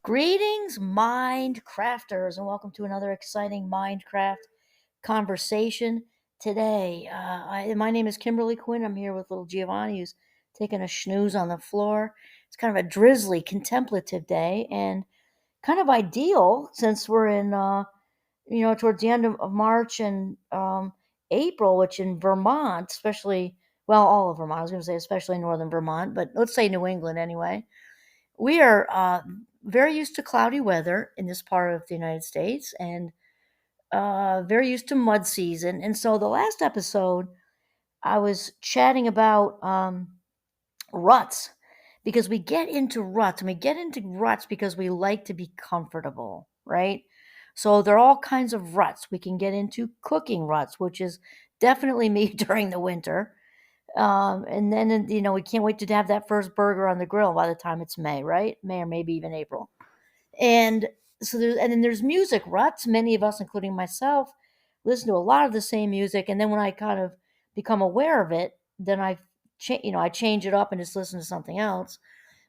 Greetings, mind crafters, and welcome to another exciting Mindcraft conversation today. My name is Kimberly Quinn. I'm here with little Giovanni, who's taking a snooze on the floor. It's kind of a drizzly, contemplative day, and kind of ideal since we're in, towards the end of March and April, which in Vermont, especially, well, all of Vermont, I was going to say especially northern Vermont, but let's say New England anyway. We are very used to cloudy weather in this part of the United States and very used to mud season. And so the last episode, I was chatting about ruts because we get into ruts and we get into ruts because we like to be comfortable, right? So there are all kinds of ruts. We can get into cooking ruts, which is definitely me during the winter. And then, we can't wait to have that first burger on the grill by the time it's May, right? May or maybe even April. And and then there's music ruts. Many of us, including myself, listen to a lot of the same music. And then when I kind of become aware of it, then I change it up and just listen to something else.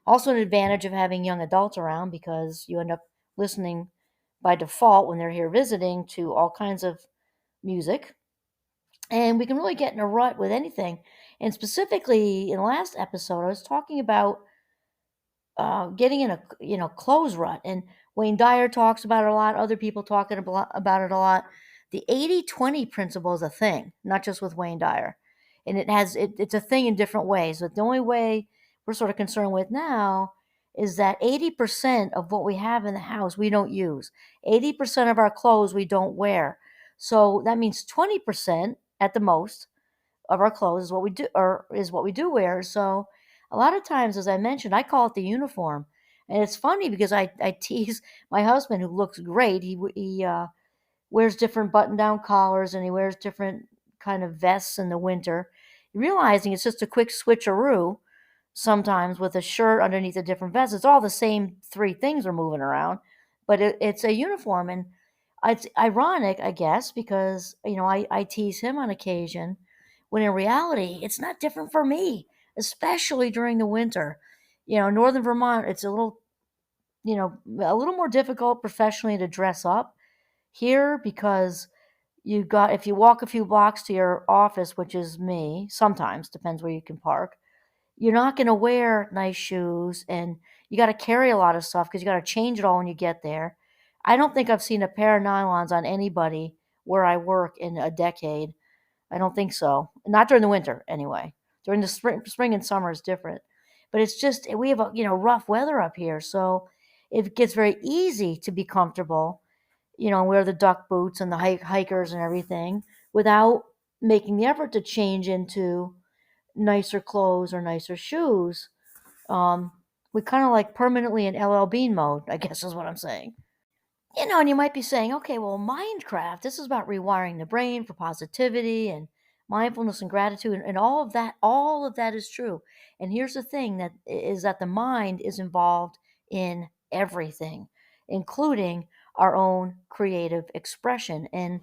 Also, an advantage of having young adults around because you end up listening by default when they're here visiting to all kinds of music, and we can really get in a rut with anything. And specifically, in the last episode, I was talking about getting in a clothes rut, and Wayne Dyer talks about it a lot. Other people talking about it a lot. The 80-20 principle is a thing, not just with Wayne Dyer, and it's a thing in different ways. But the only way we're sort of concerned with now is that 80% of what we have in the house we don't use. 80% of our clothes we don't wear. So that means 20% at the most of our clothes is what we do wear. So a lot of times, as I mentioned, I call it the uniform. And it's funny because I tease my husband, who looks great. He wears different button-down collars and he wears different kind of vests in the winter, realizing it's just a quick switcheroo sometimes with a shirt underneath a different vest. It's all the same three things are moving around, but it's a uniform. And it's ironic, I guess, because I tease him on occasion, when in reality it's not different for me, especially during the winter. Northern Vermont, it's a little more difficult professionally to dress up here because you got if you walk a few blocks to your office, which is me, sometimes depends where you can park, you're not going to wear nice shoes, and you got to carry a lot of stuff because you got to change it all when you get there. I don't think I've seen a pair of nylons on anybody where I work in a decade. I don't think so. Not during the winter, anyway. During the spring and summer is different. But it's just we have rough weather up here, so it gets very easy to be comfortable, and wear the duck boots and the hikers and everything without making the effort to change into nicer clothes or nicer shoes. Um, we kind of like permanently in LL Bean mode, I guess is what I'm saying. And you might be saying, okay, well, Mindcraft, this is about rewiring the brain for positivity and mindfulness and gratitude, and all of that is true. And here's the thing that is that the mind is involved in everything, including our own creative expression. And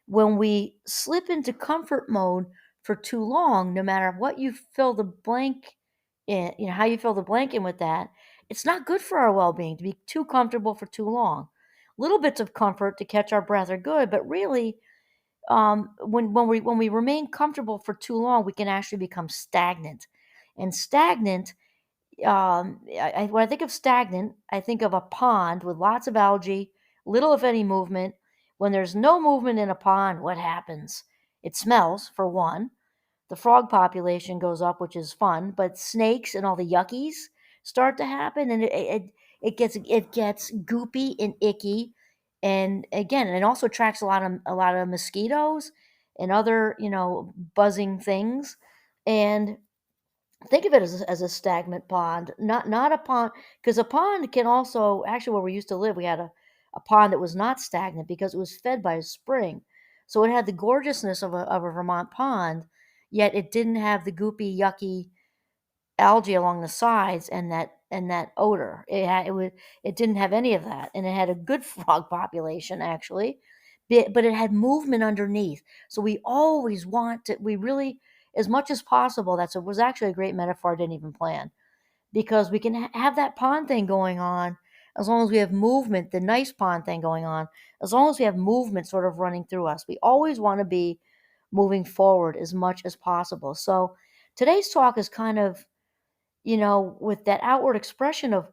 when we slip into comfort mode for too long, no matter what you fill the blank in, how you fill the blank in with that, it's not good for our well-being to be too comfortable for too long. Little bits of comfort to catch our breath are good, but really, when we remain comfortable for too long, we can actually become stagnant. And stagnant, when I think of stagnant, I think of a pond with lots of algae, little if any movement. When there's no movement in a pond, what happens? It smells, for one. The frog population goes up, which is fun, but snakes and all the yuckies start to happen, and it gets goopy and icky, and again, it also attracts a lot of mosquitoes and other buzzing things. And think of it as a stagnant pond, not a pond, because a pond can also actually, where we used to live, we had a pond that was not stagnant because it was fed by a spring, so it had the gorgeousness of a Vermont pond, yet it didn't have the goopy, yucky algae along the sides and that odor. It didn't have any of that, and it had a good frog population actually, but it had movement underneath. So we always want to. We really, as much as possible. That was actually a great metaphor I didn't even plan, because we can have that pond thing going on, as long as we have movement, the nice pond thing going on, as long as we have movement sort of running through us, we always want to be moving forward as much as possible. So today's talk is kind of, with that outward expression of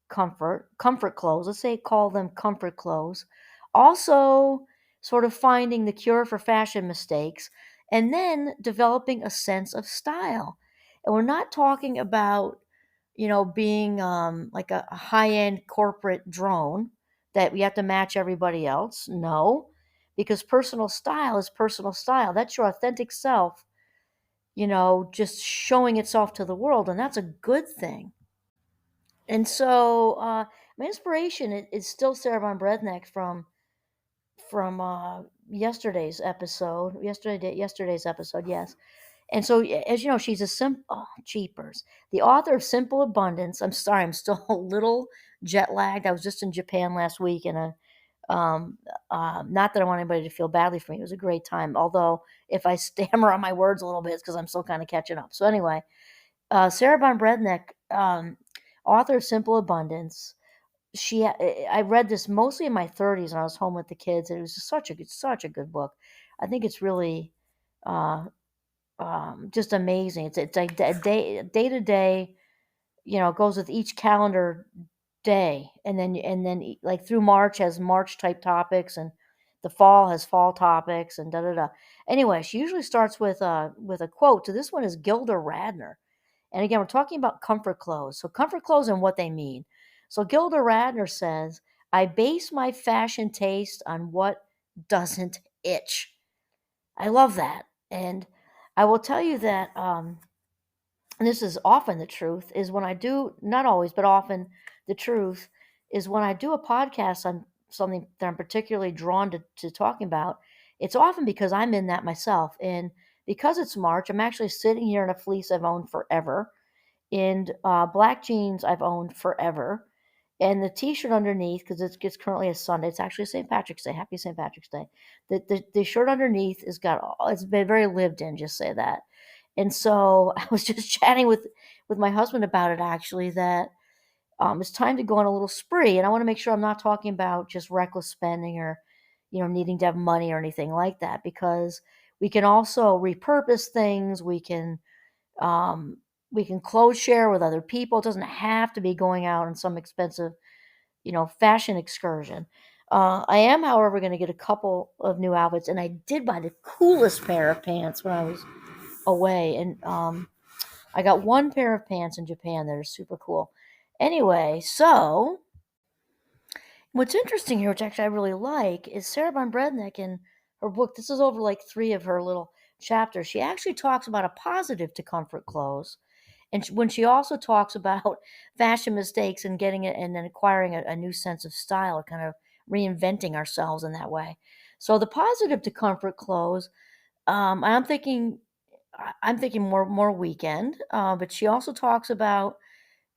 comfort clothes, let's say call them comfort clothes, also sort of finding the cure for fashion mistakes, and then developing a sense of style. And we're not talking about, being like a high-end corporate drone that we have to match everybody else. No, because personal style is personal style. That's your authentic self, just showing itself to the world, and that's a good thing. And so, my inspiration is still Sarah Von Brednek from yesterday's episode, yes. And so, as you know, she's a cheapers, the author of Simple Abundance. I'm sorry, I'm still a little jet lagged. I was just in Japan last week, and um, not that I want anybody to feel badly for me. It was a great time. Although, if I stammer on my words a little bit, it's because I'm still kind of catching up. So anyway, Sarah Von Brednek, author of Simple Abundance. I read this mostly in my 30s when I was home with the kids, and it was just such a good book. I think it's really uh, just amazing. It's like day to day. It goes with each calendar day, and then like through March has March type topics, and the fall has fall topics, and da da da. Anyway, she usually starts with a quote. So this one is Gilda Radner. And again, we're talking about comfort clothes. So, comfort clothes and what they mean. So, Gilda Radner says, I base my fashion taste on what doesn't itch. I love that. And I will tell you that, and this is often the truth, is when I do, not always, but often the truth is when I do a podcast on something that I'm particularly drawn to talking about, it's often because I'm in that myself. And because it's March, I'm actually sitting here in a fleece I've owned forever, and black jeans I've owned forever, and the T-shirt underneath, because it's currently a Sunday. It's actually St. Patrick's Day. Happy St. Patrick's Day. The shirt underneath it's been very lived in. Just say that. And so I was just chatting with my husband about it, actually, that it's time to go on a little spree, and I want to make sure I'm not talking about just reckless spending or needing to have money or anything like that, because we can also repurpose things. Um, we can clothes share with other people. It doesn't have to be going out on some expensive, fashion excursion. I am, however, going to get a couple of new outfits, and I did buy the coolest pair of pants when I was away, and I got one pair of pants in Japan that are super cool. Anyway, so what's interesting here, which actually I really like, is Sarah Von Brednek in her book. This is over like three of her little chapters. She actually talks about a positive to comfort clothes, and when she also talks about fashion mistakes and getting it and then acquiring a new sense of style, or kind of reinventing ourselves in that way. So the positive to comfort clothes, I'm thinking more weekend, but she also talks about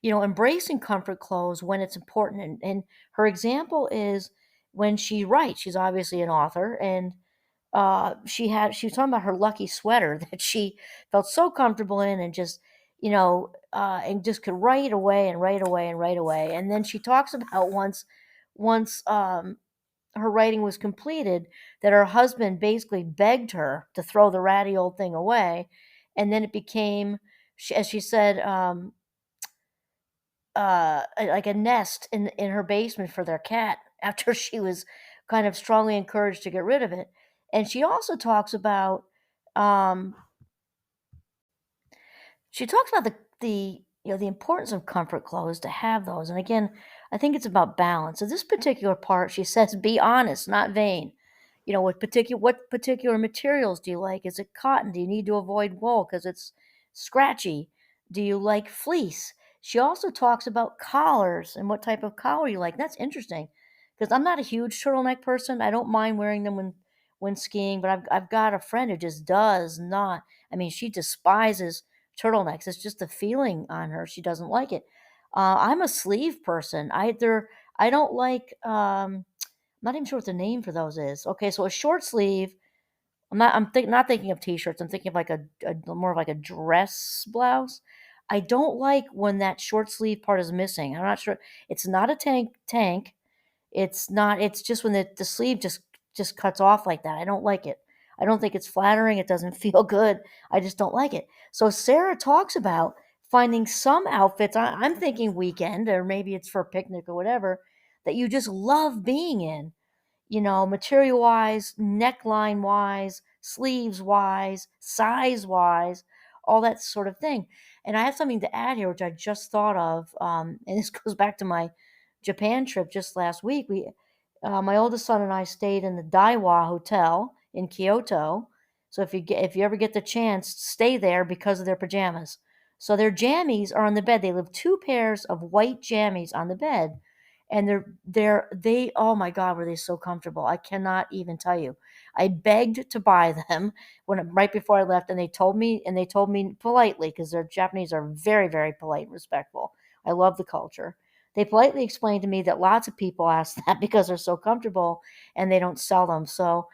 embracing comfort clothes when it's important. And her example is when she writes. She's obviously an author, and she was talking about her lucky sweater that she felt so comfortable in, and just and just could write away and write away and write away. And then she talks about once her writing was completed, that her husband basically begged her to throw the ratty old thing away, and then it became, as she said, like a nest in her basement for their cat after she was kind of strongly encouraged to get rid of it. And um, she talks about the importance of comfort clothes, to have those. And again, I think it's about balance. So this particular part, she says, be honest, not vain. What particular materials do you like? Is it cotton? Do you need to avoid wool because it's scratchy? Do you like fleece? She also talks about collars and what type of collar you like. That's interesting, because I'm not a huge turtleneck person. I don't mind wearing them when skiing, but I've got a friend who just does not. I mean, she despises turtlenecks. It's just the feeling on her. She doesn't like it. I'm a sleeve person. I don't like. I'm not even sure what the name for those is. Okay, so a short sleeve. I'm not thinking of t-shirts. I'm thinking of like a more of like a dress blouse. I don't like when that short sleeve part is missing. I'm not sure. It's not a tank. It's not. It's just when the sleeve just cuts off like that. I don't like it. I don't think it's flattering. It doesn't feel good. I just don't like it. So Sarah talks about finding some outfits. I'm thinking weekend, or maybe it's for a picnic or whatever, that you just love being in, material wise, neckline wise, sleeves wise, size wise, all that sort of thing. And I have something to add here, which I just thought of, and this goes back to my Japan trip just last week. My oldest son and I stayed in the Daiwa Hotel in Kyoto. So if you ever get the chance, stay there because of their pajamas. So their jammies are on the bed. They leave two pairs of white jammies on the bed, and they oh my god, were they so comfortable. I cannot even tell you. I begged to buy them right before I left, and they told me politely, because their Japanese are very, very polite and respectful. I love the culture. They politely explained to me that lots of people ask that because they're so comfortable and they don't sell them. So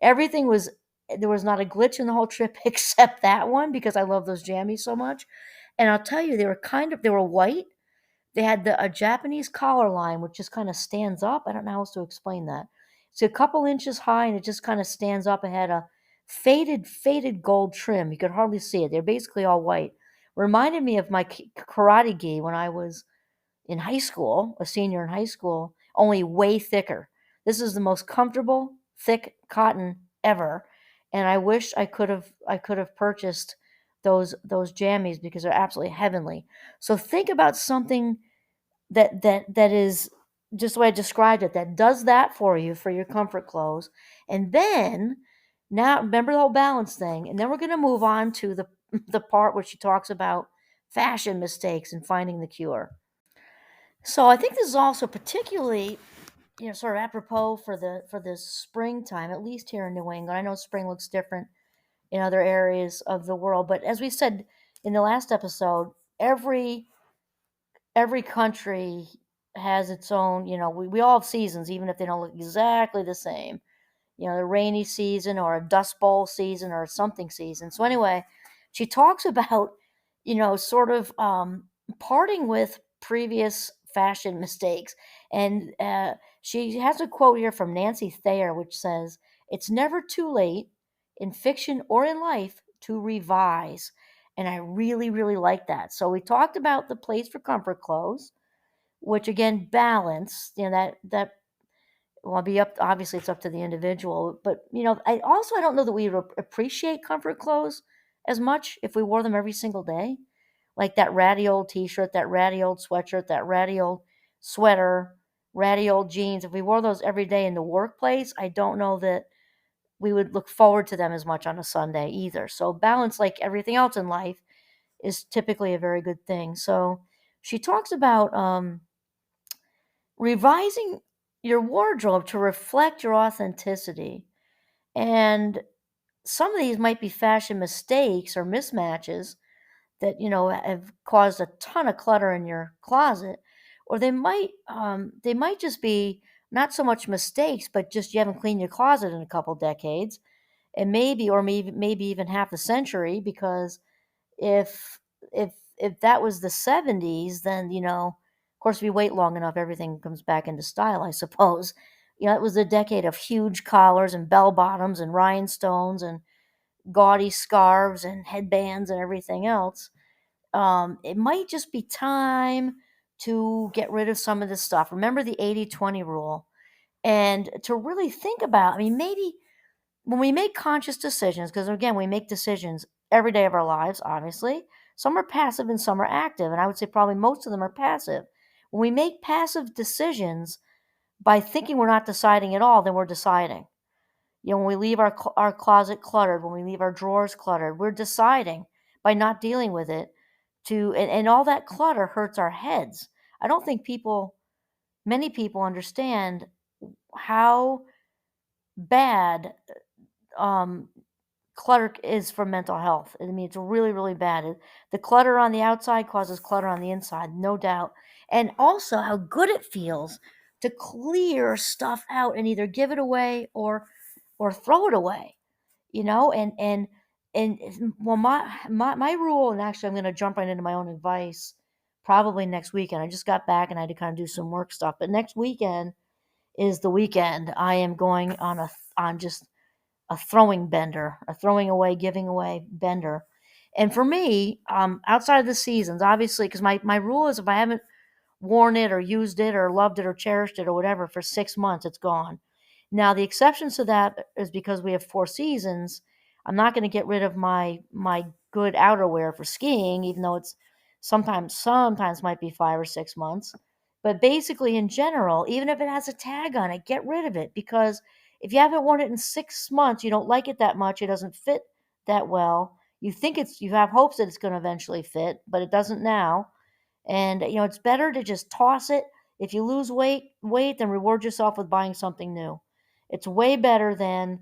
everything was there was not a glitch in the whole trip except that one, because I love those jammies so much. And I'll tell you, they were white. They had a Japanese collar line, which just kind of stands up. I don't know how else to explain that. It's a couple inches high, and it just kind of stands up. It had a faded gold trim. You could hardly see it. They're basically all white. Reminded me of my karate gi when I was in high school, a senior in high school, only way thicker. This is the most comfortable, thick cotton ever, and I wish I could have purchased those jammies, because they're absolutely heavenly. So think about something that is just the way I described it, that does that for you for your comfort clothes. And then, now remember the whole balance thing, and then we're going to move on to the part where she talks about fashion mistakes and finding the cure. So I think this is also particularly, sort of apropos for the springtime, at least here in New England. I know spring looks different in other areas of the world, but as we said in the last episode, every country has its own, we all have seasons, even if they don't look exactly the same. The rainy season, or a dust bowl season, or something season. So anyway, she talks about, sort of parting with previous fashion mistakes. And she has a quote here from Nancy Thayer, which says, "It's never too late, in fiction or in life, to revise." And I really, really like that. So we talked about the place for comfort clothes, which again, balance, that well, be up. Obviously, it's up to the individual, but I don't know that we would appreciate comfort clothes as much if we wore them every single day, like that ratty old T-shirt, that ratty old sweatshirt, that ratty old sweater, ratty old jeans. If we wore those every day in the workplace, I don't know that we would look forward to them as much on a Sunday either. So balance, like everything else in life, is typically a very good thing. So she talks about revising your wardrobe to reflect your authenticity. And some of these might be fashion mistakes or mismatches that have caused a ton of clutter in your closet, or they might just be not so much mistakes, but just you haven't cleaned your closet in a couple decades, and maybe even half a century, because if if that was the 70s, then of course, if you wait long enough, everything comes back into style, I suppose. It was a decade of huge collars and bell bottoms and rhinestones and gaudy scarves and headbands and everything else. It might just be time to get rid of some of this stuff. Remember the 80-20 rule, and to really think about, I mean, maybe when we make conscious decisions, because again, we make decisions every day of our lives, obviously. Some are passive and some are active, and I would say probably most of them are passive. When we make passive decisions by thinking we're not deciding at all, then we're deciding. When we leave our closet cluttered, when we leave our drawers cluttered, we're deciding by not dealing with it and all that clutter hurts our heads. I don't think many people understand how bad um, clutter is for mental health. I mean, it's really, really bad. The clutter on the outside causes clutter on the inside, no doubt. And also how good it feels to clear stuff out and either give it away or throw it away, and and well, my rule, and actually I'm going to jump right into my own advice probably next weekend. I just got back and I had to kind of do some work stuff, but next weekend is the weekend I am going on just a throwing bender, a throwing away, giving away bender. And for me, outside of the seasons, obviously, because my rule is if I haven't worn it or used it or loved it or cherished it or whatever for 6 months, it's gone. Now the exceptions to that is because we have 4 seasons. I'm not going to get rid of my good outerwear for skiing, even though it's sometimes might be 5 or 6 months. But basically, in general, even if it has a tag on it, get rid of it, because if you haven't worn it in 6 months, you don't like it that much. It doesn't fit that well. You have hopes that it's going to eventually fit, but it doesn't now. And it's better to just toss it. If you lose weight, then reward yourself with buying something new. It's way better than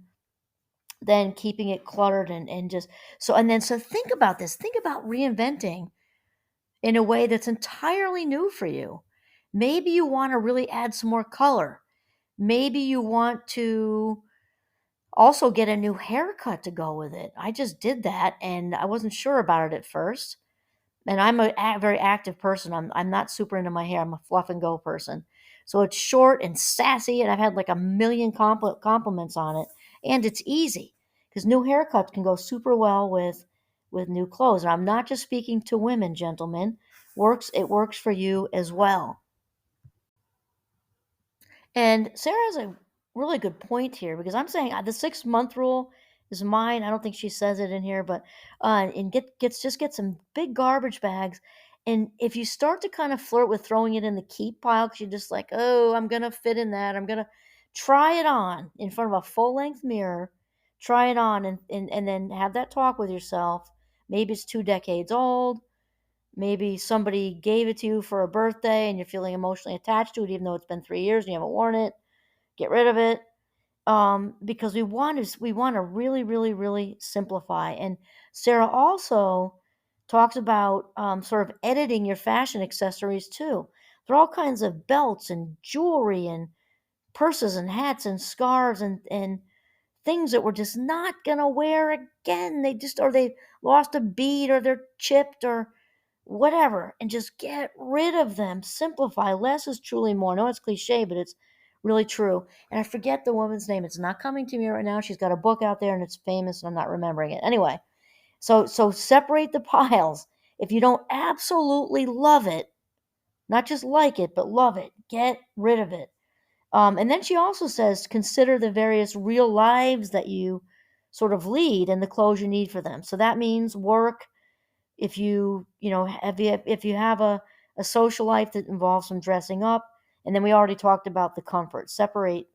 keeping it cluttered and just so think about this. Think about reinventing in a way that's entirely new for you. Maybe you want to really add some more color. Maybe you want to also get a new haircut to go with it. I just did that and I wasn't sure about it at first. And I'm a very active person. I'm not super into my hair. I'm a fluff and go person. So it's short and sassy, and I've had like a million compliments on it. And it's easy because new haircuts can go super well with new clothes. And I'm not just speaking to women, gentlemen. It works for you as well. And Sarah has a really good point here because I'm saying the 6 month rule is mine. I don't think she says it in here, but and get some big garbage bags. And if you start to kind of flirt with throwing it in the keep pile, because you're just like, oh, I'm gonna fit in that. I'm gonna try it on in front of a full length mirror. Try it on and then have that talk with yourself. Maybe it's 2 decades old. Maybe somebody gave it to you for a birthday and you're feeling emotionally attached to it, even though it's been 3 years and you haven't worn it. Get rid of it. Because we want to really, really, really simplify. And Sarah also talks about sort of editing your fashion accessories too. There are all kinds of belts and jewelry and purses and hats and scarves and things that we're just not gonna wear again. They lost a bead or they're chipped or whatever, and just get rid of them. Simplify. Less is truly more. No, it's cliche, but it's really true. And I forget the woman's name. It's not coming to me right now. She's got a book out there and it's famous and I'm not remembering it. Anyway, so separate the piles. If you don't absolutely love it, not just like it, but love it, get rid of it. And then she also says, consider the various real lives that you sort of lead and the clothes you need for them. So that means work. If if you have a social life that involves some dressing up, and then we already talked about the comfort. Separate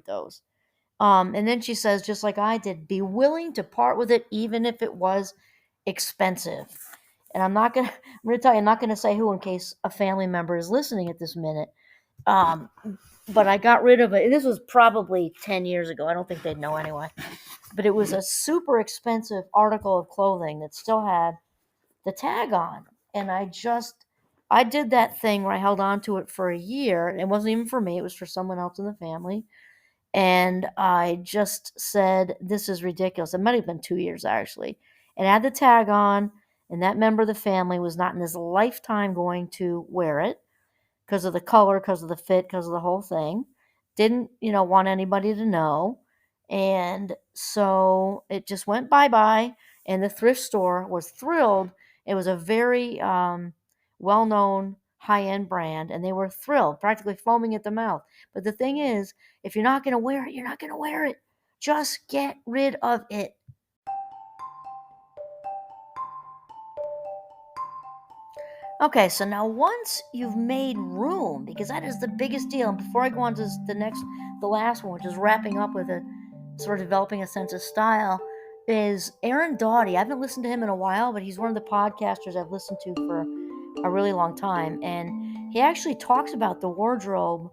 those. And then she says, just like I did, be willing to part with it, even if it was expensive. And I'm gonna tell you, I'm not gonna say who in case a family member is listening at this minute. Um, but I got rid of it. This was probably 10 years ago. I don't think they'd know anyway. But it was a super expensive article of clothing that still had the tag on. And I did that thing where I held on to it for a year. It wasn't even for me, it was for someone else in the family. And I just said, this is ridiculous. It might have been 2 years actually. It had the tag on, and that member of the family was not in his lifetime going to wear it because of the color, because of the fit, because of the whole thing. Didn't, want anybody to know. And so it just went bye bye. And the thrift store was thrilled. It was a very well known high end brand, and they were thrilled, practically foaming at the mouth. But the thing is, if you're not going to wear it, you're not going to wear it. Just get rid of it. Okay, so now once you've made room, because that is the biggest deal, and before I go on to the last one, which is wrapping up with a sort of developing a sense of style, is Aaron Doughty. I haven't listened to him in a while, but he's one of the podcasters I've listened to for a really long time, and he actually talks about the wardrobe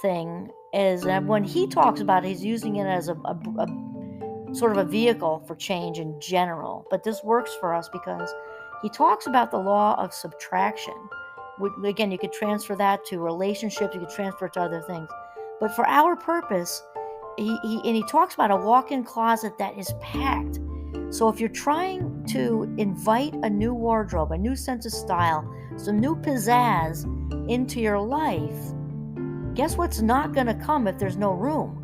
thing as when he talks about it, he's using it as a sort of a vehicle for change in general. But this works for us because he talks about the law of subtraction. Again, you could transfer that to relationships, you could transfer it to other things. But for our purpose, he talks about a walk-in closet that is packed. So if you're trying to invite a new wardrobe, a new sense of style, some new pizzazz into your life, guess what's not going to come if there's no room?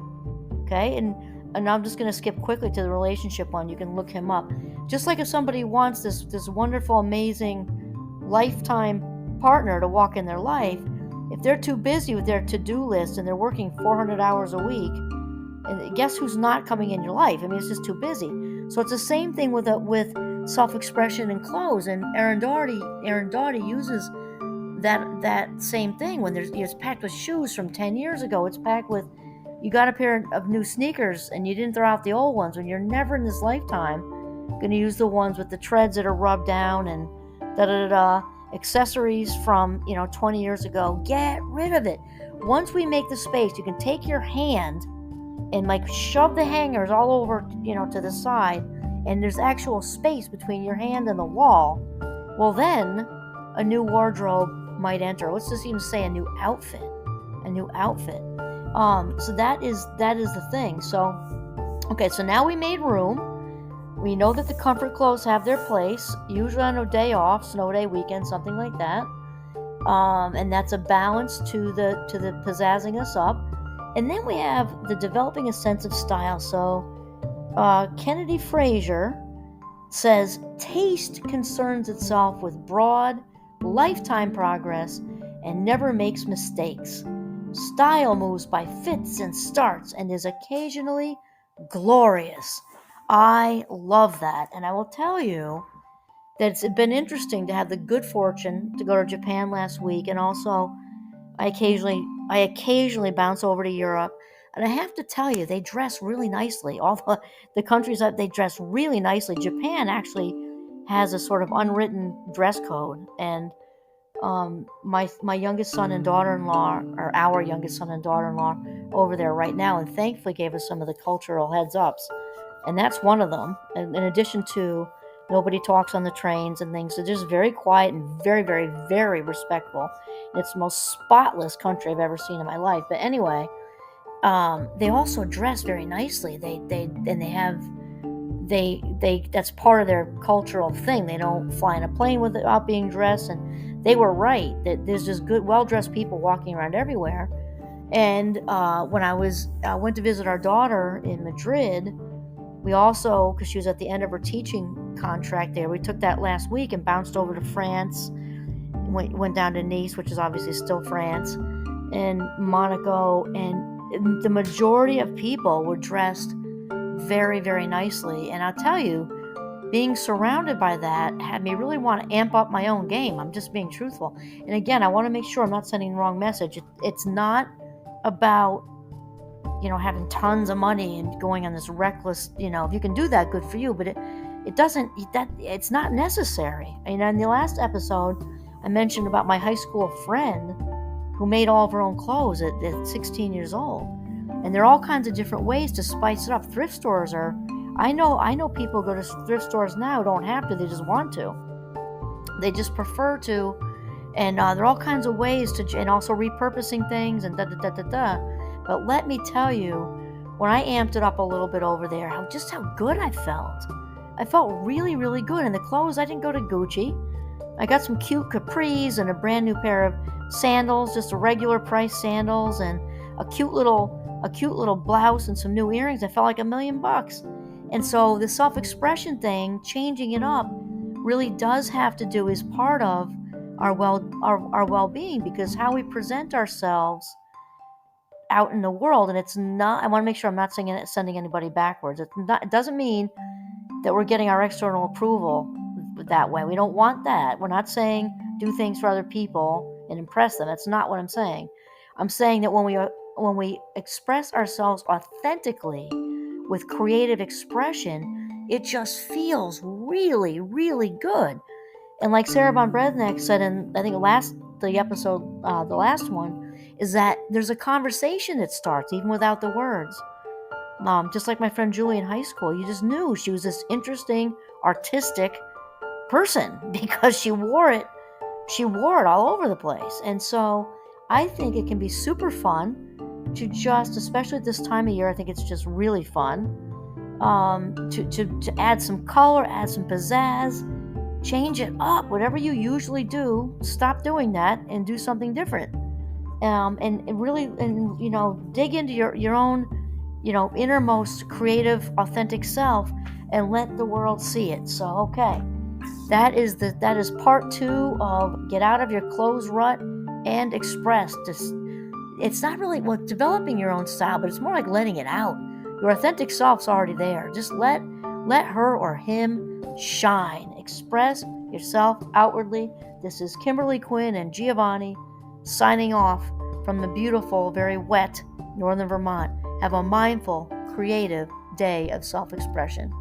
Okay, and I'm just going to skip quickly to the relationship one. You can look him up. Just like if somebody wants this wonderful, amazing, lifetime partner to walk in their life, if they're too busy with their to-do list and they're working 400 hours a week, and guess who's not coming in your life? I mean, it's just too busy. So it's the same thing with self-expression and clothes. And Aaron Doughty uses that same thing when it's packed with shoes from 10 years ago. It's packed with, you got a pair of new sneakers and you didn't throw out the old ones, when you're never in this lifetime going to use the ones with the treads that are rubbed down and accessories from 20 years ago. Get rid of it. Once we make the space, you can take your hand and like shove the hangers all over to the side, and there's actual space between your hand and the wall. Well, then a new wardrobe might enter. Let's just even say a new outfit. So that is the thing. So okay, so now we made room. We know that the comfort clothes have their place, usually on a day off, snow day, weekend, something like that. And that's a balance to the pizzazzing us up. And then we have the developing a sense of style. So Kennedy Frazier says, taste concerns itself with broad, lifetime progress and never makes mistakes. Style moves by fits and starts and is occasionally glorious. I love that. And I will tell you that it's been interesting to have the good fortune to go to Japan last week, and also I occasionally bounce over to Europe, and I have to tell you, they dress really nicely. All the countries that they dress really nicely. Japan actually has a sort of unwritten dress code, and my youngest son and daughter-in-law, or our youngest son and daughter-in-law, over there right now, and thankfully gave us some of the cultural heads-ups, and that's one of them. And in addition to, nobody talks on the trains and things. So they're just very quiet and very, very, very respectful. And it's the most spotless country I've ever seen in my life. But anyway, they also dress very nicely. That's part of their cultural thing. They don't fly in a plane without being dressed. And they were right that there's just good, well-dressed people walking around everywhere. And when I went to visit our daughter in Madrid, we also, because she was at the end of her teaching contract there, we took that last week and bounced over to France, went down to Nice, which is obviously still France, and Monaco, and the majority of people were dressed very, very nicely. And I'll tell you, being surrounded by that had me really want to amp up my own game. I'm just being truthful. And again, I want to make sure I'm not sending the wrong message. It's not about having tons of money and going on this reckless, if you can do that, good for you, but it's not necessary. And in the last episode, I mentioned about my high school friend who made all of her own clothes at 16 years old. And there are all kinds of different ways to spice it up. Thrift stores I know people go to thrift stores now, don't have to, they just want to. They just prefer to. And there are all kinds of ways to, and also repurposing things and da-da-da-da-da. But let me tell you, when I amped it up a little bit over there, how good I felt. I felt really, really good. And the clothes, I didn't go to Gucci. I got some cute capris and a brand new pair of sandals, just a regular price sandals, and a cute little blouse and some new earrings. I felt like $1 million. And so the self-expression thing, changing it up, really does have to do, is part of our well-being, because how we present ourselves out in the world, and it's not, I want to make sure I'm not sending anybody backwards. It doesn't mean that we're getting our external approval that way. We don't want that. We're not saying do things for other people and impress them. That's not what I'm saying. I'm saying that when we express ourselves authentically with creative expression, it just feels really, really good. And like Sarah von Brednek said in, I think the last one, is that there's a conversation that starts even without the words. Just like my friend Julie in high school, you just knew she was this interesting, artistic person because she wore it all over the place. And so I think it can be super fun to just, especially at this time of year, I think it's just really fun to add some color, add some pizzazz, change it up. Whatever you usually do, stop doing that and do something different. And really, and dig into your own, innermost creative, authentic self, and let the world see it. So, okay, that is part 2 of get out of your clothes rut and express. It's not really developing your own style, but it's more like letting it out. Your authentic self's already there. Just let her or him shine. Express yourself outwardly. This is Kimberly Quinn and Giovanni signing off from the beautiful, very wet northern Vermont. Have a mindful, creative day of self-expression.